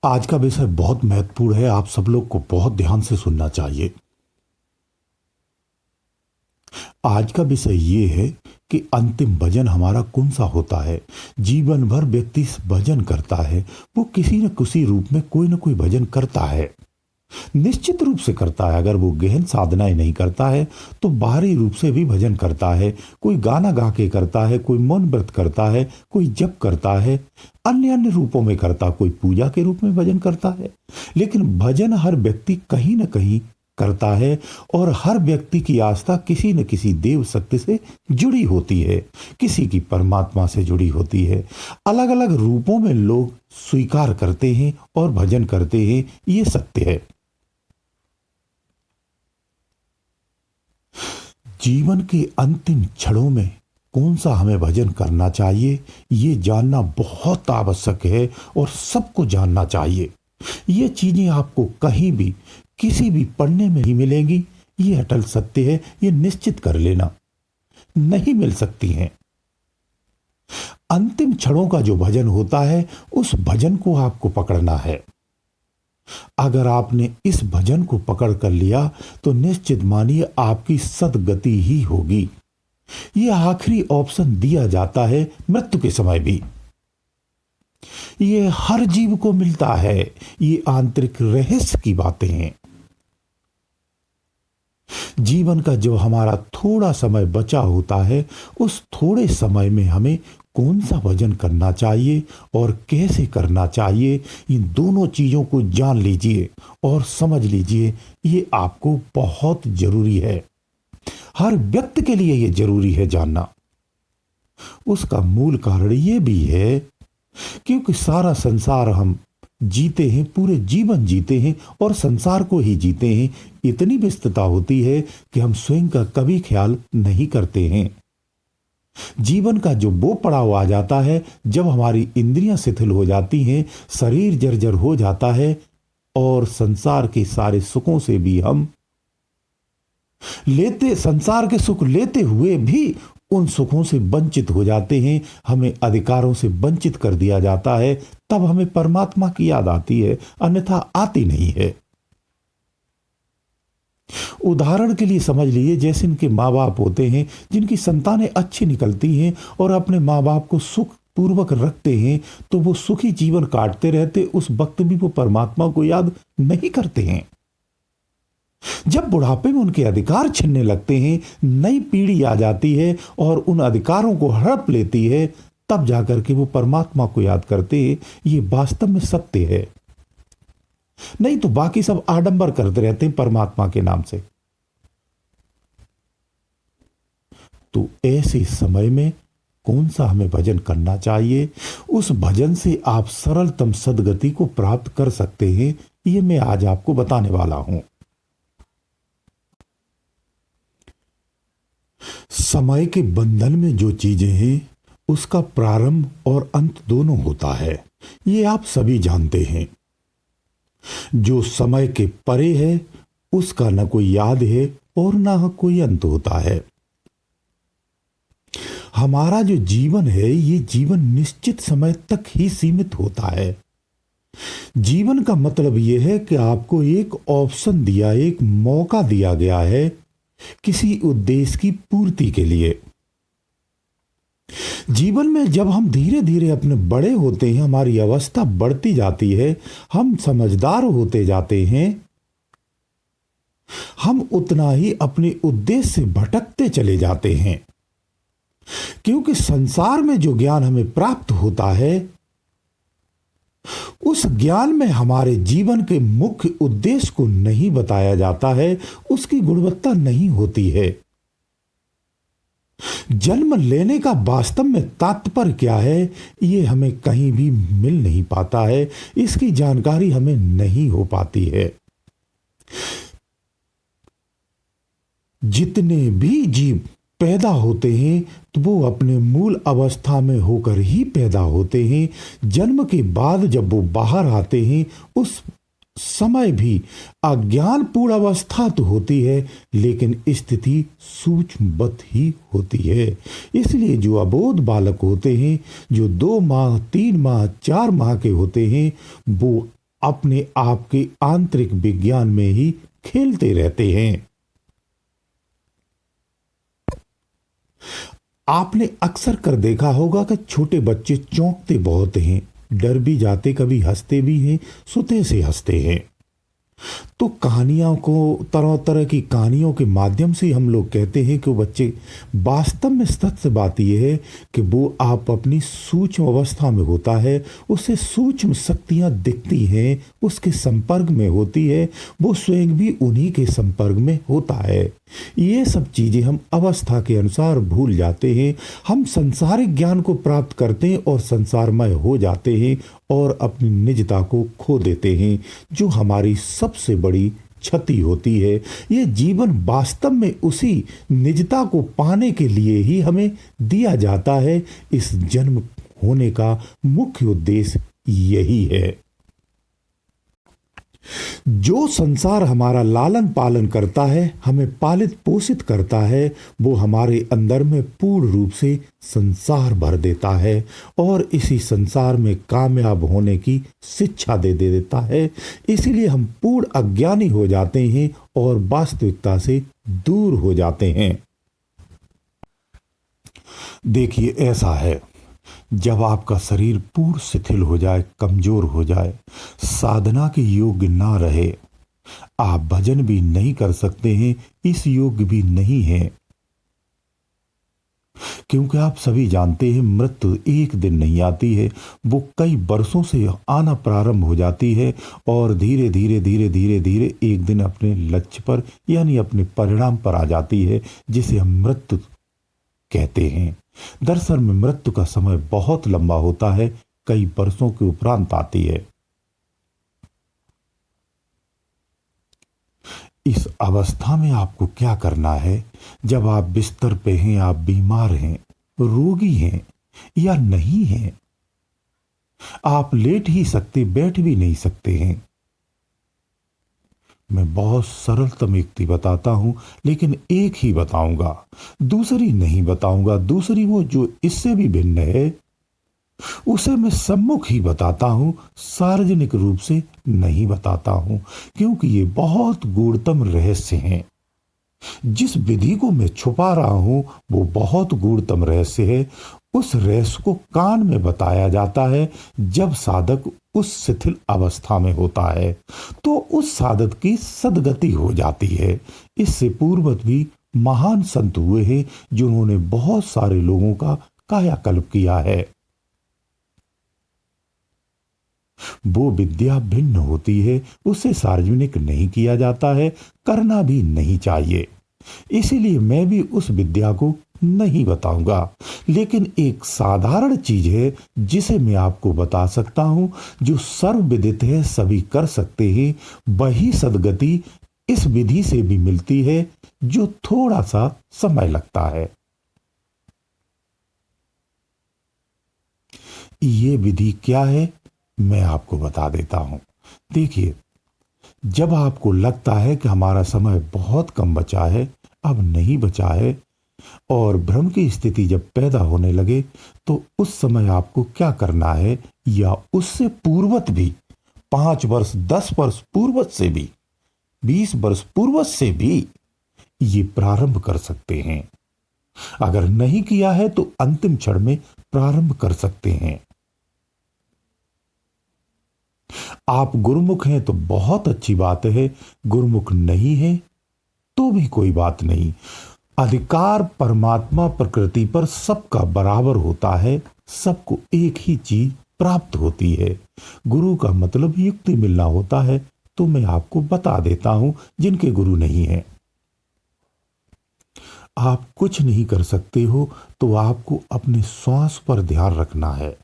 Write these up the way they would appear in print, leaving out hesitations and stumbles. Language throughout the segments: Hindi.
आज का विषय बहुत महत्वपूर्ण है। आप सब लोग को बहुत ध्यान से सुनना चाहिए। आज का विषय ये है कि अंतिम भजन हमारा कौन सा होता है। जीवन भर व्यक्ति भजन करता है, वो किसी न किसी रूप में कोई न कोई भजन करता है, निश्चित रूप से करता है। अगर वो गहन साधनाएं नहीं करता है तो बाहरी रूप से भी भजन करता है। कोई गाना गा के करता है, कोई मौन व्रत करता है, कोई जप करता है, अन्य अन्य रूपों में करता, कोई पूजा के रूप में भजन करता है। लेकिन भजन हर व्यक्ति कहीं ना कहीं करता है और हर व्यक्ति की आस्था किसी न किसी देव शक्ति से जुड़ी होती है, किसी की परमात्मा से जुड़ी होती है। अलग अलग रूपों में लोग स्वीकार करते हैं और भजन करते हैं, ये सत्य है। जीवन के अंतिम क्षणों में कौन सा हमें भजन करना चाहिए, ये जानना बहुत आवश्यक है और सबको जानना चाहिए। ये चीजें आपको कहीं भी किसी भी पढ़ने में नहीं मिलेंगी, ये अटल सत्य है, ये निश्चित कर लेना, नहीं मिल सकती हैं। अंतिम क्षणों का जो भजन होता है, उस भजन को आपको पकड़ना है। अगर आपने इस भजन को पकड़ कर लिया तो निश्चित मानिए आपकी सदगति ही होगी। यह आखिरी ऑप्शन दिया जाता है मृत्यु के समय भी। ये हर जीव को मिलता है। ये आंतरिक रहस्य की बातें हैं। जीवन का जो हमारा थोड़ा समय बचा होता है, उस थोड़े समय में हमें कौन सा भजन करना चाहिए और कैसे करना चाहिए, इन दोनों चीजों को जान लीजिए और समझ लीजिए। ये आपको बहुत जरूरी है। हर व्यक्ति के लिए ये जरूरी है जानना। उसका मूल कारण ये भी है क्योंकि सारा संसार हम जीते हैं, पूरे जीवन जीते हैं और संसार को ही जीते हैं। इतनी व्यस्तता होती है कि हम स्वयं का कभी ख्याल नहीं करते हैं। जीवन का जो वो पड़ाव आ जाता है, जब हमारी इंद्रियां शिथिल हो जाती हैं, शरीर जर्जर हो जाता है और संसार के सारे सुखों से भी हम संसार के सुख लेते हुए भी उन सुखों से वंचित हो जाते हैं, हमें अधिकारों से वंचित कर दिया जाता है। तब हमें परमात्मा की याद आती है, अन्यथा आती नहीं है। उदाहरण के लिए समझ लीजिए, जैसे इनके माँ बाप होते हैं, जिनकी संतानें अच्छी निकलती हैं और अपने माँ बाप को सुख पूर्वक रखते हैं, तो वो सुखी जीवन काटते रहते, उस वक्त भी वो परमात्मा को याद नहीं करते हैं। जब बुढ़ापे में उनके अधिकार छिनने लगते हैं, नई पीढ़ी आ जाती है और उन अधिकारों को हड़प लेती है, तब जाकर के वो परमात्मा को याद करते हैं। ये वास्तव में सत्य है। नहीं तो बाकी सब आडंबर करते रहते हैं परमात्मा के नाम से। तो ऐसे समय में कौन सा हमें भजन करना चाहिए, उस भजन से आप सरलतम सदगति को प्राप्त कर सकते हैं, ये मैं आज आपको बताने वाला हूं। समय के बंधन में जो चीजें हैं, उसका प्रारंभ और अंत दोनों होता है, ये आप सभी जानते हैं। जो समय के परे है, उसका न कोई याद है और न कोई अंत होता है। हमारा जो जीवन है, ये जीवन निश्चित समय तक ही सीमित होता है। जीवन का मतलब यह है कि आपको एक ऑप्शन दिया, एक मौका दिया गया है किसी उद्देश्य की पूर्ति के लिए। जीवन में जब हम धीरे धीरे अपने बड़े होते हैं, हमारी अवस्था बढ़ती जाती है, हम समझदार होते जाते हैं, हम उतना ही अपने उद्देश्य से भटकते चले जाते हैं। क्योंकि संसार में जो ज्ञान हमें प्राप्त होता है, उस ज्ञान में हमारे जीवन के मुख्य उद्देश्य को नहीं बताया जाता है, उसकी गुणवत्ता नहीं होती है। जन्म लेने का वास्तव में तात्पर्य क्या है, ये हमें कहीं भी मिल नहीं पाता है, इसकी जानकारी हमें नहीं हो पाती है। जितने भी जीव पैदा होते हैं तो वो अपने मूल अवस्था में होकर ही पैदा होते हैं। जन्म के बाद जब वो बाहर आते हैं, उस समय भी अज्ञानपूर्ण अवस्था तो होती है, लेकिन स्थिति सूक्ष्मवत ही होती है। इसलिए जो अबोध बालक होते हैं, जो 2 माह 3 माह 4 माह के होते हैं, वो अपने आप के आंतरिक विज्ञान में ही खेलते रहते हैं। आपने अक्सर कर देखा होगा कि छोटे बच्चे चौंकते बहुत हैं, डर भी जाते, कभी हंसते भी हैं, सोते से हंसते हैं। तो कहानियों को, तरह तरह की कहानियों के माध्यम से हम लोग कहते हैं कि वो बच्चे, वास्तव में सत्य बात यह है कि वो आप अपनी सूक्ष्म अवस्था में होता है, उसे सूक्ष्म शक्तियां दिखती हैं, उसके संपर्क में होती है, वो स्वयं भी उन्हीं के संपर्क में होता है। ये सब चीज़ें हम अवस्था के अनुसार भूल जाते हैं। हम संसारिक ज्ञान को प्राप्त करते हैं और संसारमय हो जाते हैं और अपनी निजता को खो देते हैं, जो हमारी सबसे बड़ी क्षति होती है। ये जीवन वास्तव में उसी निजता को पाने के लिए ही हमें दिया जाता है। इस जन्म होने का मुख्य उद्देश्य यही है। जो संसार हमारा लालन पालन करता है, हमें पालित पोषित करता है, वो हमारे अंदर में पूर्ण रूप से संसार भर देता है और इसी संसार में कामयाब होने की शिक्षा दे देता है। इसीलिए हम पूर्ण अज्ञानी हो जाते हैं और वास्तविकता से दूर हो जाते हैं। देखिए, ऐसा है, जब आपका शरीर पूर्ण शिथिल हो जाए, कमजोर हो जाए, साधना के योग्य ना रहे, आप भजन भी नहीं कर सकते हैं, इस योग्य भी नहीं है, क्योंकि आप सभी जानते हैं मृत्यु एक दिन नहीं आती है, वो कई वर्षों से आना प्रारंभ हो जाती है और धीरे धीरे धीरे धीरे धीरे एक दिन अपने लक्ष्य पर यानी अपने परिणाम पर आ जाती है, जिसे हम मृत्यु कहते हैं। दरअसल में मृत्यु का समय बहुत लंबा होता है, कई वर्षों के उपरांत आती है। इस अवस्था में आपको क्या करना है? जब आप बिस्तर पे हैं, आप बीमार हैं, रोगी हैं या नहीं हैं, आप लेट ही सकते, बैठ भी नहीं सकते हैं। मैं बहुत सरलतम युक्ति बताता हूं, लेकिन एक ही बताऊंगा, दूसरी नहीं बताऊंगा। दूसरी वो जो इससे भी भिन्न है, उसे मैं सम्मुख ही बताता हूं, सार्वजनिक रूप से नहीं बताता हूं, क्योंकि ये बहुत गूढ़तम रहस्य हैं। जिस विधि को मैं छुपा रहा हूं वो बहुत गूढ़तम रहस्य है। उस रहस्य को कान में बताया जाता है जब साधक उस शिथिल अवस्था में होता है, तो उस साधक की सदगति हो जाती है। इससे पूर्वत भी महान संत हुए हैं जिन्होंने बहुत सारे लोगों का कायाकल्प किया है। वो विद्या भिन्न होती है, उसे सार्वजनिक नहीं किया जाता है, करना भी नहीं चाहिए। इसीलिए मैं भी उस विद्या को नहीं बताऊंगा, लेकिन एक साधारण चीज है जिसे मैं आपको बता सकता हूं, जो सर्वविदित है, सभी कर सकते हैं। वही सदगति इस विधि से भी मिलती है, जो थोड़ा सा समय लगता है। ये विधि क्या है, मैं आपको बता देता हूं। देखिए, जब आपको लगता है कि हमारा समय बहुत कम बचा है, अब नहीं बचा है, और भ्रम की स्थिति जब पैदा होने लगे, तो उस समय आपको क्या करना है, या उससे पूर्वत भी 5 वर्ष, 10 वर्ष पूर्वत से भी, 20 वर्ष पूर्वत से भी ये प्रारंभ कर सकते हैं। अगर नहीं किया है तो अंतिम क्षण में प्रारंभ कर सकते हैं। आप गुरुमुख हैं तो बहुत अच्छी बात है, गुरुमुख नहीं है तो भी कोई बात नहीं। अधिकार परमात्मा प्रकृति पर सबका बराबर होता है, सबको एक ही चीज प्राप्त होती है। गुरु का मतलब युक्ति मिलना होता है, तो मैं आपको बता देता हूं जिनके गुरु नहीं है। आप कुछ नहीं कर सकते हो तो आपको अपने श्वास पर ध्यान रखना है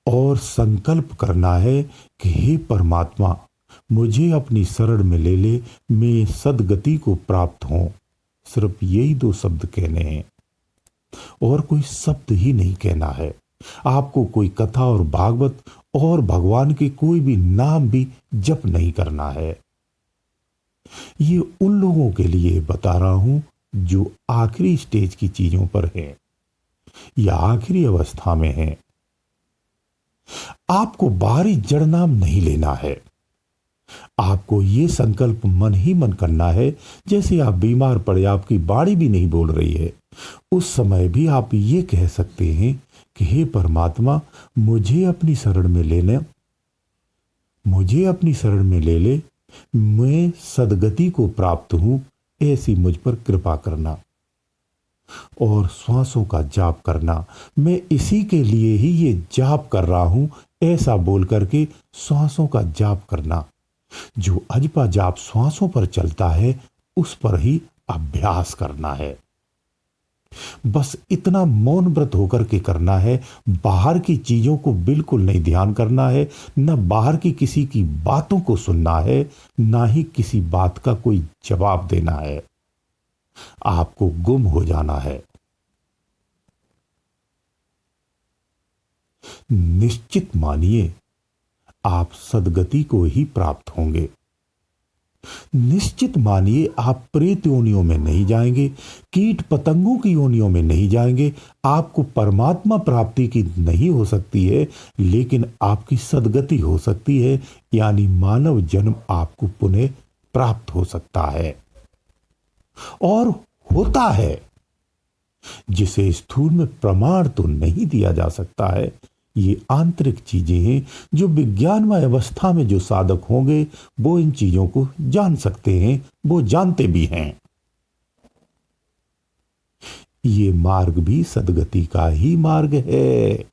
और संकल्प करना है कि हे परमात्मा, मुझे अपनी शरण में ले ले, मैं सदगति को प्राप्त हूं। सिर्फ यही 2 शब्द कहने हैं और कोई शब्द ही नहीं कहना है। आपको कोई कथा और भागवत और भगवान के कोई भी नाम भी जप नहीं करना है। ये उन लोगों के लिए बता रहा हूं जो आखिरी स्टेज की चीजों पर हैं या आखिरी अवस्था में हैं। आपको बाहरी जड़ नाम नहीं लेना है। आपको ये संकल्प मन ही मन करना है। जैसे आप बीमार पड़े, आपकी बाड़ी भी नहीं बोल रही है, उस समय भी आप ये कह सकते हैं कि हे परमात्मा, मुझे अपनी शरण में ले ले, मैं सदगति को प्राप्त हूं, ऐसी मुझ पर कृपा करना। और श्वासों का जाप करना, मैं इसी के लिए ही ये जाप कर रहा हूं, ऐसा बोल करके श्वासों का जाप करना। जो अजपा जाप श्वासों पर चलता है, उस पर ही अभ्यास करना है। बस इतना मौन व्रत होकर के करना है। बाहर की चीजों को बिल्कुल नहीं ध्यान करना है, न बाहर की किसी की बातों को सुनना है, ना ही किसी बात का कोई जवाब देना है। आपको गुम हो जाना है। निश्चित मानिए, आप सदगति को ही प्राप्त होंगे। निश्चित मानिए, आप प्रेत योनियों में नहीं जाएंगे, कीट पतंगों की योनियों में नहीं जाएंगे। आपको परमात्मा प्राप्ति की नहीं हो सकती है, लेकिन आपकी सदगति हो सकती है, यानी मानव जन्म आपको पुनः प्राप्त हो सकता है और होता है। जिसे स्थूल में प्रमाण तो नहीं दिया जा सकता है, ये आंतरिक चीजें हैं जो विज्ञानमय अवस्था में जो साधक होंगे वो इन चीजों को जान सकते हैं, वो जानते भी हैं। ये मार्ग भी सदगति का ही मार्ग है,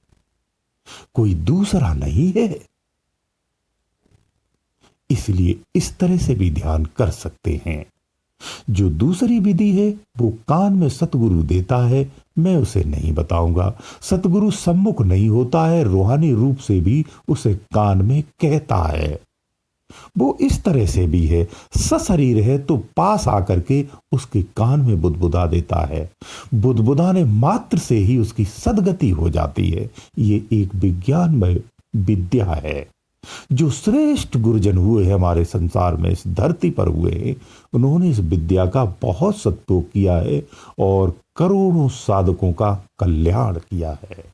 कोई दूसरा नहीं है। इसलिए इस तरह से भी ध्यान कर सकते हैं। जो दूसरी विधि है वो कान में सतगुरु देता है, मैं उसे नहीं बताऊंगा। सतगुरु सम्मुख नहीं होता है, रूहानी रूप से भी उसे कान में कहता है। वो इस तरह से भी है, सशरीर है तो पास आकर के उसके कान में बुदबुदा देता है। बुदबुदाने मात्र से ही उसकी सदगति हो जाती है। ये एक विज्ञानमय विद्या है। जो श्रेष्ठ गुरुजन हुए हैं हमारे संसार में, इस धरती पर हुए हैं, उन्होंने इस विद्या का बहुत सदुपयोग किया है और करोड़ों साधकों का कल्याण किया है।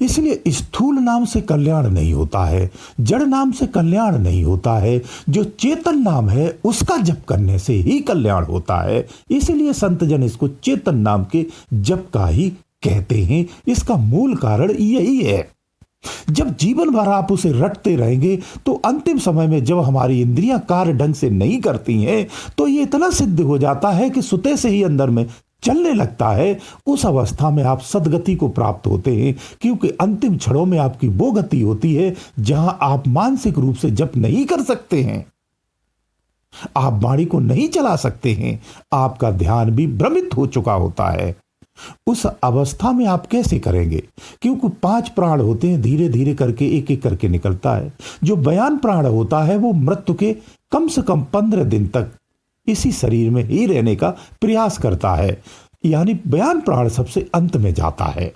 इसलिए स्थूल नाम से कल्याण नहीं होता है, जड़ नाम से कल्याण नहीं होता है। जो चेतन नाम है उसका जप करने से ही कल्याण होता है। इसलिए संत जन इसको चेतन नाम के जप का ही कहते हैं। इसका मूल कारण यही है। जब जीवन भर आप उसे रटते रहेंगे तो अंतिम समय में जब हमारी इंद्रियां कार्य ढंग से नहीं करती हैं तो ये इतना सिद्ध हो जाता है कि सुते से ही अंदर में चलने लगता है। उस अवस्था में आप सदगति को प्राप्त होते हैं, क्योंकि अंतिम क्षणों में आपकी वो गति होती है जहां आप मानसिक रूप से जप नहीं कर सकते हैं, आप वाणी को नहीं चला सकते हैं, आपका ध्यान भी भ्रमित हो चुका होता है। उस अवस्था में आप कैसे करेंगे? क्योंकि 5 प्राण होते हैं, धीरे धीरे करके एक एक करके निकलता है। जो बयान प्राण होता है वो मृत्यु के कम से कम 15 दिन तक इसी शरीर में ही रहने का प्रयास करता है, यानी बयान प्राण सबसे अंत में जाता है।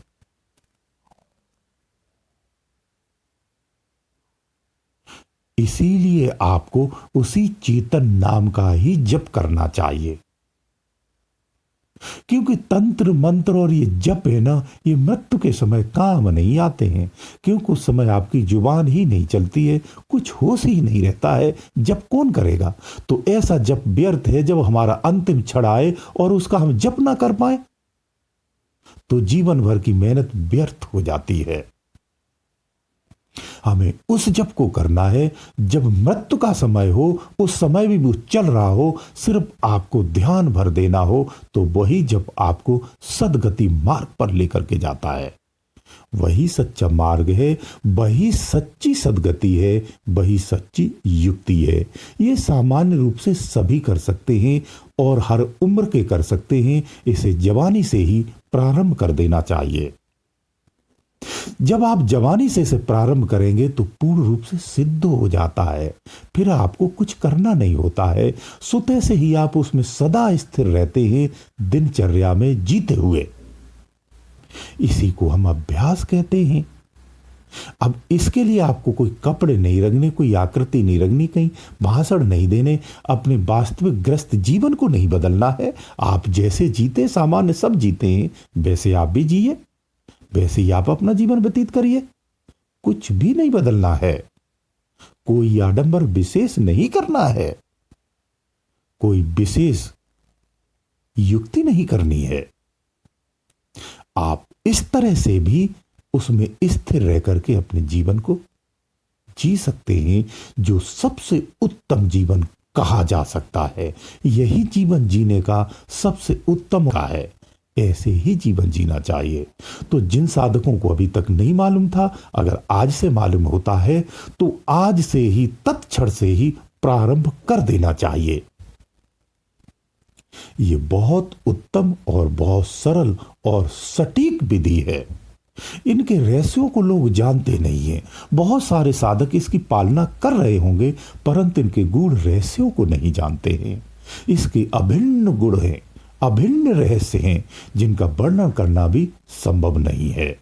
इसीलिए आपको उसी चेतन नाम का ही जप करना चाहिए, क्योंकि तंत्र मंत्र और ये जप है ना, ये मृत्यु के समय काम नहीं आते हैं। क्योंकि उस समय आपकी जुबान ही नहीं चलती है, कुछ होश ही नहीं रहता है, जप कौन करेगा? तो ऐसा जप व्यर्थ है। जब हमारा अंतिम क्षण आए और उसका हम जप ना कर पाए तो जीवन भर की मेहनत व्यर्थ हो जाती है। हमें उस जप को करना है जब मृत्यु का समय हो, उस समय भी वो चल रहा हो, सिर्फ आपको ध्यान भर देना हो, तो वही जप आपको सदगति मार्ग पर लेकर के जाता है। वही सच्चा मार्ग है, वही सच्ची सदगति है, वही सच्ची युक्ति है। ये सामान्य रूप से सभी कर सकते हैं और हर उम्र के कर सकते हैं। इसे जवानी से ही प्रारंभ कर देना चाहिए। जब आप जवानी से इसे प्रारंभ करेंगे तो पूर्ण रूप से सिद्ध हो जाता है। फिर आपको कुछ करना नहीं होता है, सुते से ही आप उसमें सदा स्थिर रहते हैं, दिनचर्या में जीते हुए। इसी को हम अभ्यास कहते हैं। अब इसके लिए आपको कोई कपड़े नहीं रखने, कोई आकृति नहीं रखनी, कहीं भाषण नहीं देने, अपने वास्तविक ग्रस्त जीवन को नहीं बदलना है। आप जैसे जीते, सामान्य सब जीते हैं, वैसे आप भी जिए। वैसे ही आप अपना जीवन व्यतीत करिए। कुछ भी नहीं बदलना है, कोई आडंबर विशेष नहीं करना है, कोई विशेष युक्ति नहीं करनी है। आप इस तरह से भी उसमें स्थिर रह करके अपने जीवन को जी सकते हैं, जो सबसे उत्तम जीवन कहा जा सकता है। यही जीवन जीने का सबसे उत्तम का है। ऐसे ही जीवन जीना चाहिए। तो जिन साधकों को अभी तक नहीं मालूम था, अगर आज से मालूम होता है तो आज से ही, तत्क्षण से ही प्रारंभ कर देना चाहिए। ये बहुत उत्तम और बहुत सरल और सटीक विधि है। इनके रहस्यों को लोग जानते नहीं हैं। बहुत सारे साधक इसकी पालना कर रहे होंगे, परंतु इनके गूढ़ रहस्यों को नहीं जानते हैं। इसके अभिन्न गुण हैं, अभिन्न रहस्य हैं, जिनका वर्णन करना भी संभव नहीं है।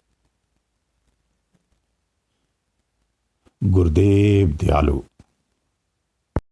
गुरुदेव दयालु।